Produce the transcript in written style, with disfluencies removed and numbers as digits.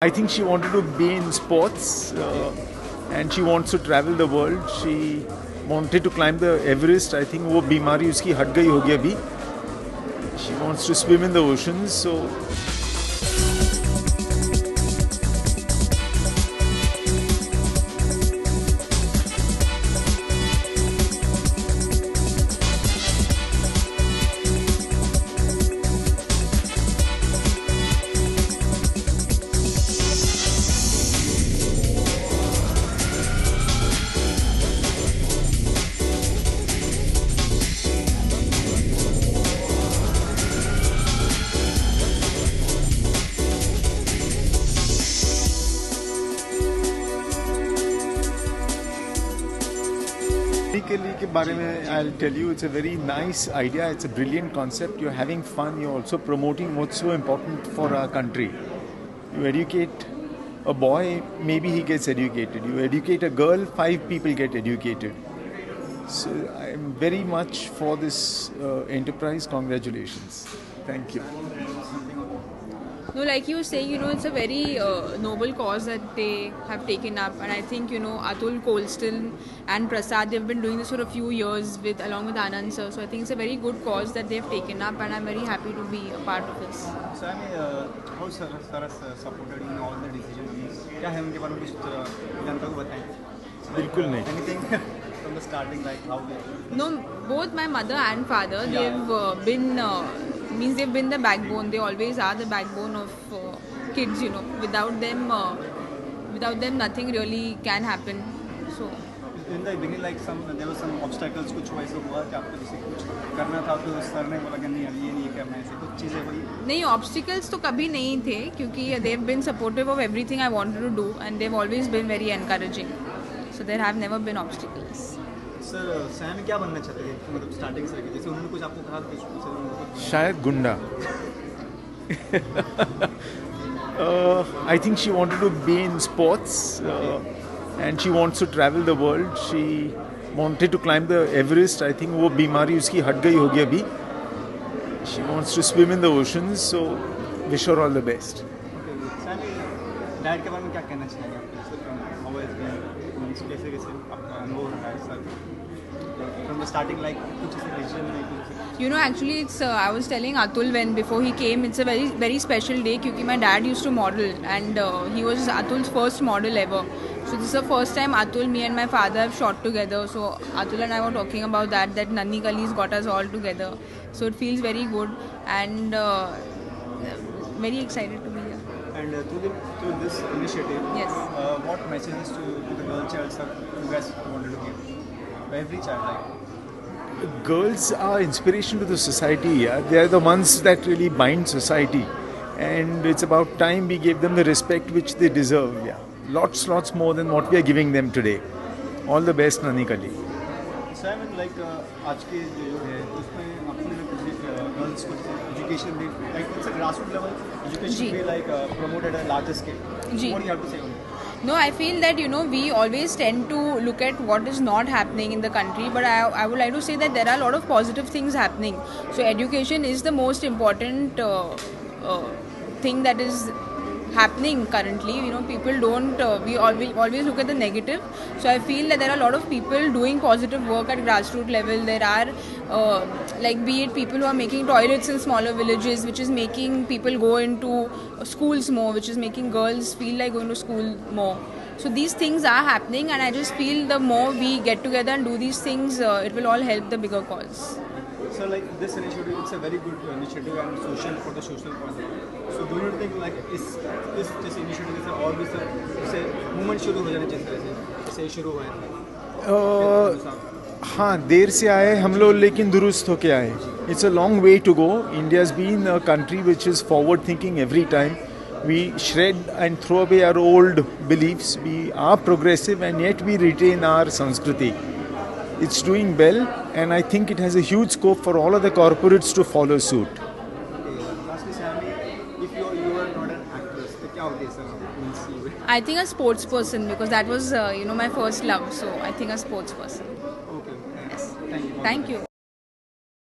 I think she wanted to be in sports and she wants to travel the world. She wanted to climb the Everest. I think वो बीमारी उसकी हट गई होगी अभी. She wants to swim in the oceans. So के बारे में I'll tell you, it's a very nice idea. It's a brilliant concept. You're having fun. You're also promoting what's so important for our country. You educate a boy, maybe he gets educated. You educate a girl, 5 people get educated. So I'm very much for this enterprise. Congratulations. Thank you. No, like you say, it's a very noble cause that they have taken up, and I think Atul Colston and Prasad, they've been doing this for a few years along with Anand sir. So I think it's a very good cause that they've taken up, and I'm very happy to be a part of this. So I mean, how sir supported in all the decisions? क्या है उनके बारे में कुछ जनता को बताएं? बिल्कुल नहीं. Anything from the starting, like how they? No, both my mother and father, they've been. Means they've been the backbone. They always are the backbone of kids. Without them, nothing really can happen. So. In the beginning, like there were some obstacles. कुछ वैसे हुआ कि आपको जैसे कुछ करना था तो सर ने बोला कि नहीं अब ये नहीं करना है, ऐसे कुछ चीजें हुई? नहीं, obstacles तो कभी नहीं थे क्योंकि they've been supportive of everything I wanted to do and they've always been very encouraging. So there have never been obstacles. Sir Sam क्या बनना चाहते थे, मतलब स्टार्टिंग से जैसे उन्होंने कुछ आपको कहा कि शायद गुंडा. I think she wanted to be in sports and she wants to travel the world. She wanted to climb the Everest. I think वो बीमारी उसकी हट गई होगी अभी. She wants to swim in the oceans. So wish her all the best. Sam dad के बारे में क्या कहना चाहिए? कैसे आपका अनुभव रहा है sir? From the starting, like actually it's I was telling Atul before he came, it's a very very special day because my dad used to model and he was Atul's first model ever. So this is the first time Atul, me and my father have shot together. So Atul and I were talking about that Nanni Kali's got us all together. So it feels very good and very excited to be here. And through this initiative, yes. What messages to the girl child sir you guys wanted to give? Every child, like girls are inspiration to the society. Yeah, they are the ones that really bind society, and it's about time we gave them the respect which they deserve. Yeah, lots more than what we are giving them today. All the best, Nanni Kali. So I mean, like आज के जो है उसमें आपने girls को education भी, like it's a grassroots level education भी like promoted at a larger scale. What do you have to say on that? No, I feel that we always tend to look at what is not happening in the country, but I would like to say that there are a lot of positive things happening. So education is the most important thing that is happening currently. People don't we always look at the negative. So I feel that there are a lot of people doing positive work at grassroots level. There are like be it people who are making toilets in smaller villages, which is making people go into schools more, which is making girls feel like going to school more. So these things are happening and I just feel the more we get together and do these things, it will all help the bigger cause. So like this initiative, it's a very good initiative and social for the social cause. So do you think like this initiative is और भी से movement शुरू हो जाने चाहिए, जैसे शुरू हुआ है? हाँ, देर से आए हम लोग लेकिन दुरुस्त होके आए. It's a long way to go. India has been a country which is forward thinking every time. We shred and throw away our old beliefs. We are progressive and yet we retain our Sanskriti. It's doing well and I think it has a huge scope for all of the corporates to follow suit. Lastly, Sammy, if you are not an actress, then क्या होती है sir? I think a sports person because that was my first love. So I think a sports person. Okay. Yes. Thank you. Thank you.